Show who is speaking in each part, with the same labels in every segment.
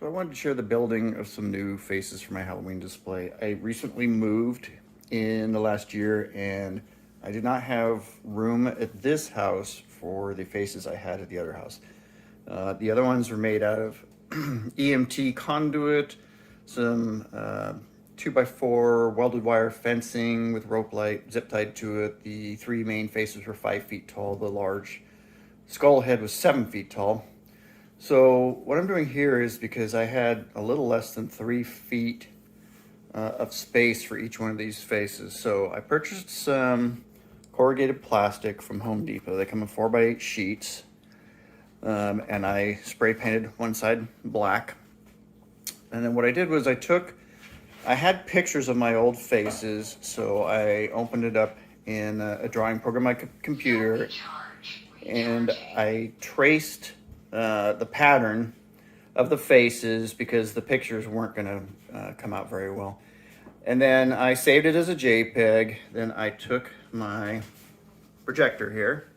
Speaker 1: So I wanted to share the building of some new faces for my Halloween display. I recently moved in the last year and I did not have room at this house for the faces I had at the other house. The other ones were made out of EMT conduit, some 2x4 welded wire fencing with rope light zip tied to it. The three main faces were 5 feet tall. The large skull head was 7 feet tall. So what I'm doing here is because I had a little less than 3 feet of space for each one of these faces. So I purchased some corrugated plastic from Home Depot. They come in 4x8 sheets. And I spray painted one side black. And then what I did was I had pictures of my old faces. So I opened it up in a drawing program on my computer. And I traced the pattern of the faces because the pictures weren't going to come out very well. And then I saved it as a JPEG. Then I took my projector here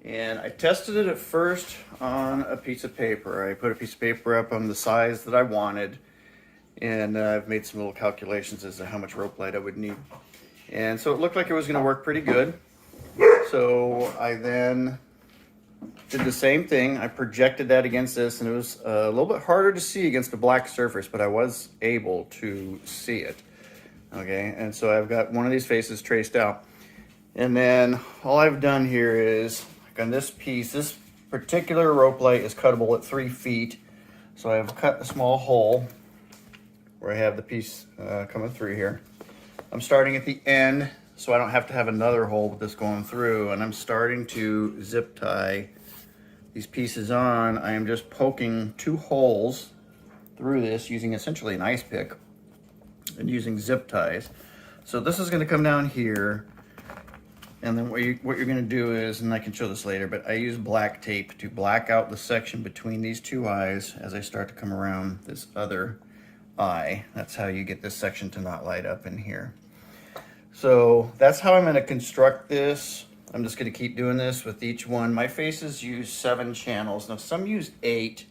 Speaker 1: and I tested it at first on a piece of paper. I put a piece of paper up on the size that I wanted, and I've made some little calculations as to how much rope light I would need. And so it looked like it was going to work pretty good. So I then did the same thing. I projected that against this, and it was a little bit harder to see against a black surface, but I was able to see it. Okay, and so I've got one of these faces traced out. And then all I've done here is, like on this piece, this particular rope light is cuttable at 3 feet. So I've cut a small hole where I have the piece coming through here. I'm starting at the end, so I don't have to have another hole with this going through, and I'm starting to zip tie these pieces on. I am just poking 2 holes through this using essentially an ice pick and using zip ties. So this is going to come down here, and then what you're going to do is, and I can show this later, but I use black tape to black out the section between these 2 eyes as I start to come around this other eye. That's how you get this section to not light up in here. So that's how I'm going to construct this. I'm just going to keep doing this with each one. My faces use 7 channels. Now some use 8.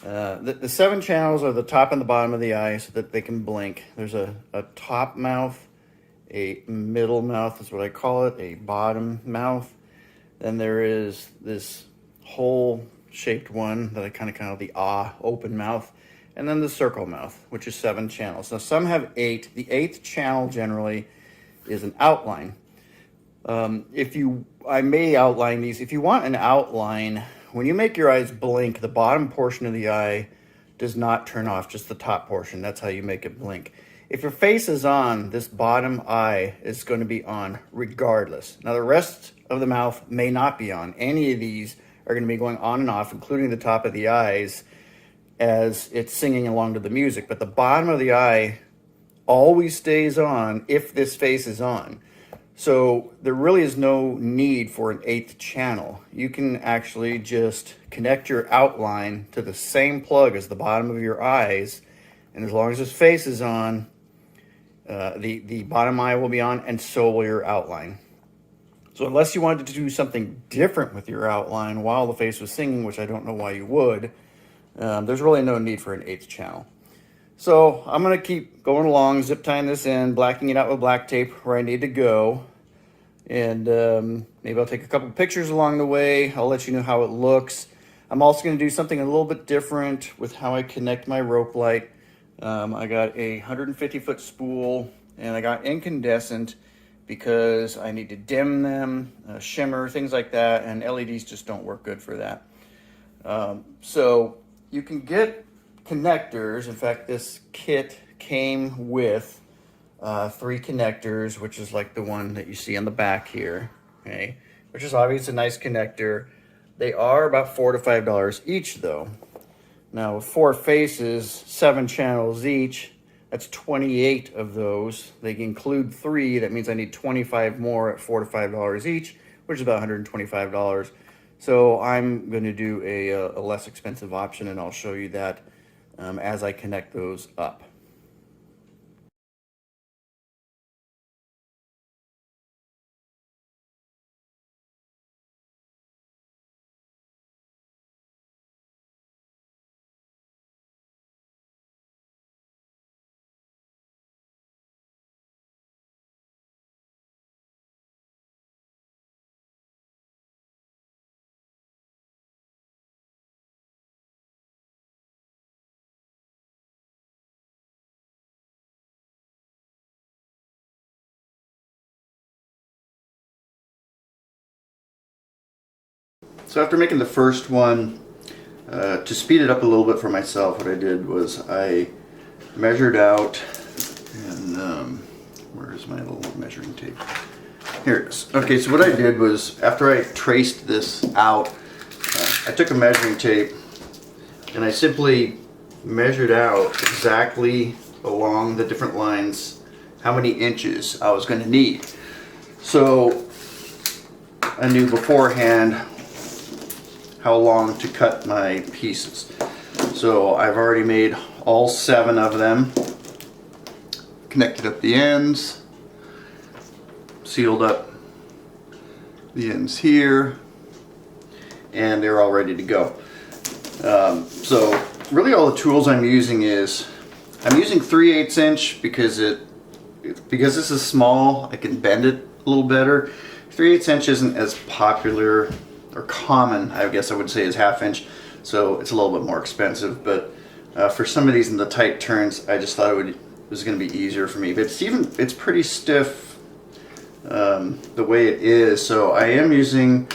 Speaker 1: The 7 channels are the top and the bottom of the eye so that they can blink. There's a top mouth, a middle mouth is what I call it, a bottom mouth. Then there is this hole shaped one that I kind of call the open mouth. And then the circle mouth, which is 7 channels. Now some have 8. The 8th channel generally is an outline. I may outline these. If you want an outline, when you make your eyes blink, the bottom portion of the eye does not turn off, just the top portion. That's how you make it blink. If your face is on, this bottom eye is going to be on regardless. Now the rest of the mouth may not be on. Any of these are going to be going on and off, including the top of the eyes as it's singing along to the music. But the bottom of the eye always stays on if this face is on. So there really is no need for an 8th channel. You can actually just connect your outline to the same plug as the bottom of your eyes, and as long as this face is on, the bottom eye will be on, and so will your outline. So unless you wanted to do something different with your outline while the face was singing, which I don't know why you would, there's really no need for an 8th channel. So I'm going to keep going along, zip tying this in, blacking it out with black tape where I need to go. And maybe I'll take a couple pictures along the way. I'll let you know how it looks. I'm also going to do something a little bit different with how I connect my rope light. I got a 150-foot spool, and I got incandescent because I need to dim them, shimmer, things like that, and LEDs just don't work good for that. So you can get connectors. In fact, this kit came with 3 connectors, which is like the one that you see on the back here, okay, which is obviously a nice connector. They are about $4 to $5 each though. Now with 4 faces, 7 channels each, that's 28 of those. They include 3, that means I need 25 more at $4 to $5 each, which is about $125. So I'm going to do a less expensive option, and I'll show you that as I connect those up. So after making the first one, to speed it up a little bit for myself, what I did was I measured out, and where's my little measuring tape? Here it is. Okay, so what I did was, after I traced this out, I took a measuring tape and I simply measured out exactly along the different lines how many inches I was going to need. So I knew beforehand how long to cut my pieces. So I've already made all 7 of them, connected up the ends, sealed up the ends here, and they're all ready to go. So really all the tools I'm using is, I'm using 3/8 inch because this is small, I can bend it a little better. 3/8 inch isn't as popular or common, I guess I would say, as 1/2 inch, so it's a little bit more expensive. But for some of these in the tight turns, I just thought it was going to be easier for me. But it's pretty stiff the way it is. So I am using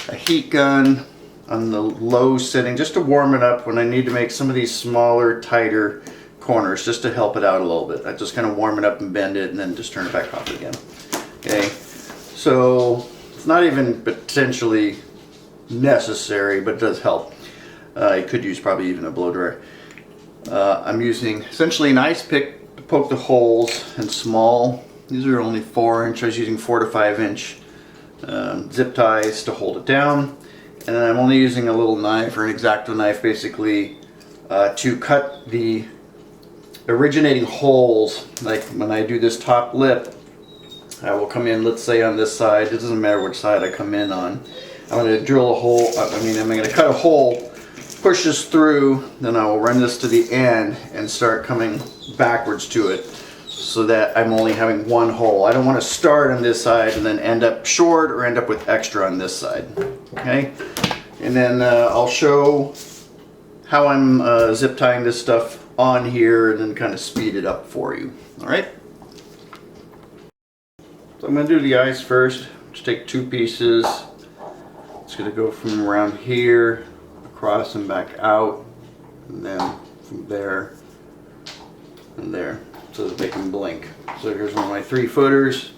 Speaker 1: a heat gun on the low setting just to warm it up when I need to make some of these smaller, tighter corners, just to help it out a little bit. I just kind of warm it up and bend it and then just turn it back off again. Okay, so it's not even potentially necessary, but it does help. You could use probably even a blow dryer. I'm using essentially an ice pick to poke the holes, and small. These are only 4 inch. I was using 4 to 5 inch zip ties to hold it down. And then I'm only using a little knife, or an X-Acto knife basically, to cut the originating holes. Like when I do this top lip, I will come in, let's say on this side, it doesn't matter which side I come in on. I'm going to drill a hole, I'm going to cut a hole, push this through, then I will run this to the end and start coming backwards to it, so that I'm only having one hole. I don't want to start on this side and then end up short or end up with extra on this side. Okay, and then I'll show how I'm zip tying this stuff on here and then kind of speed it up for you. All right. So I'm going to do the eyes first. Just take 2 pieces. It's going to go from around here across and back out, and then from there and there, so that they can blink. So here's one of my 3 footers.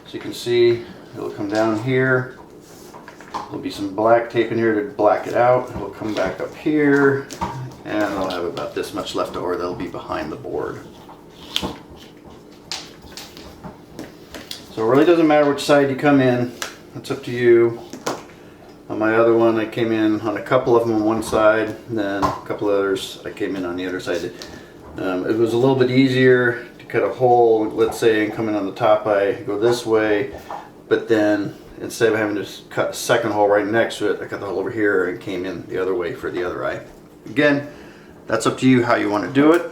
Speaker 1: So you can see it'll come down here. There'll be some black tape in here to black it out. It'll come back up here, and I'll have about this much left over that'll be behind the board. So it really doesn't matter which side you come in. It's up to you. On my other one, I came in on a couple of them on one side, and then a couple others I came in on the other side. It was a little bit easier to cut a hole. Let's say I'm coming on the top eye, go this way, but then instead of having to cut a second hole right next to it, I cut the hole over here and came in the other way for the other eye. Again, that's up to you how you want to do it.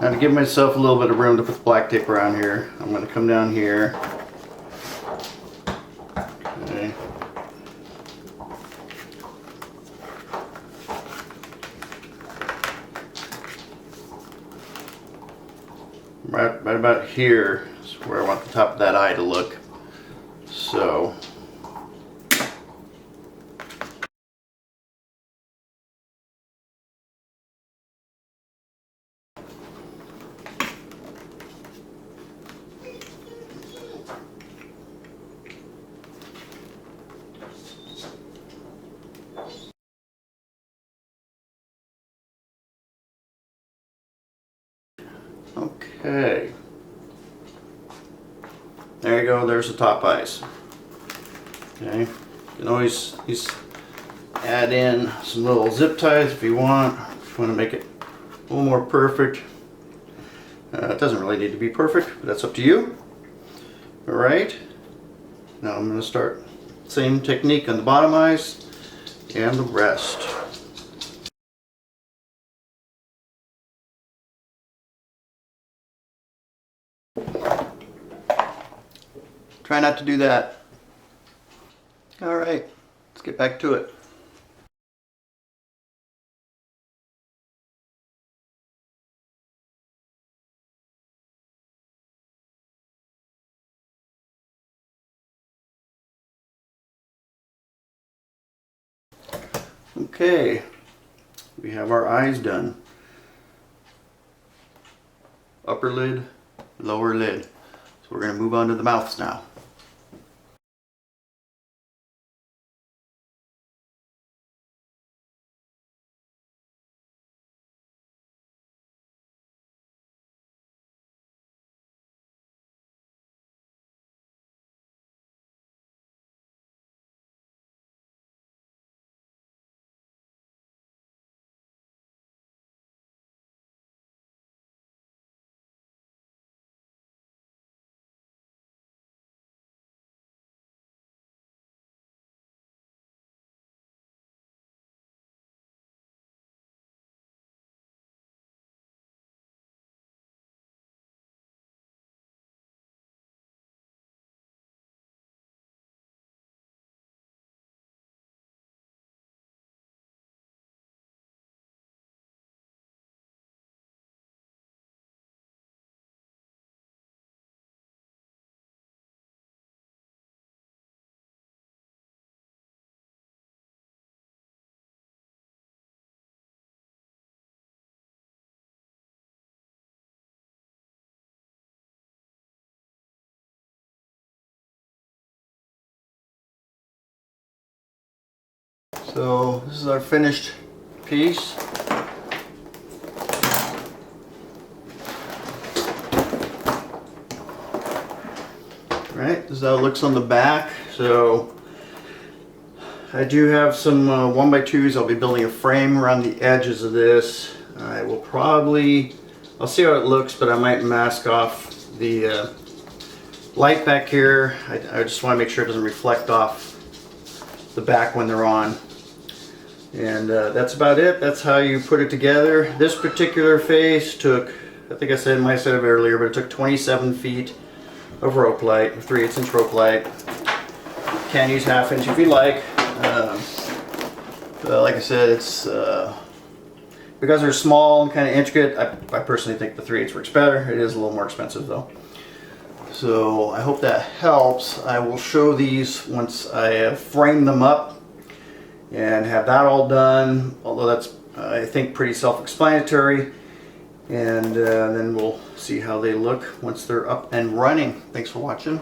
Speaker 1: Now, to give myself a little bit of room to put the black tape around here, I'm going to come down here. Okay. Right about here is where I want the top of that eye to look. So okay, there you go, there's the top eyes. Okay, you can always add in some little zip ties if you want to make it a little more perfect. It doesn't really need to be perfect, but that's up to you. Alright, now I'm going to start same technique on the bottom eyes and the rest. Try not to do that. Alright, let's get back to it. Okay, we have our eyes done. Upper lid, lower lid. So we're going to move on to the mouths now. So this is our finished piece. Right, this is how it looks on the back. So I do have some 1x2s. I'll be building a frame around the edges of this. I will probably, I'll see how it looks, but I might mask off the light back here. I just want to make sure it doesn't reflect off the back when they're on. And that's about it. That's how you put it together. This particular face took, I think I might have said it earlier, but it took 27 feet of rope light, 3/8 inch rope light. Can use 1/2 inch if you like. But like I said, it's because they're small and kind of intricate. I personally think the 3/8 works better. It is a little more expensive though. So I hope that helps. I will show these once I have framed them up and have that all done, although that's I think pretty self-explanatory, and then we'll see how they look once they're up and running. Thanks for watching.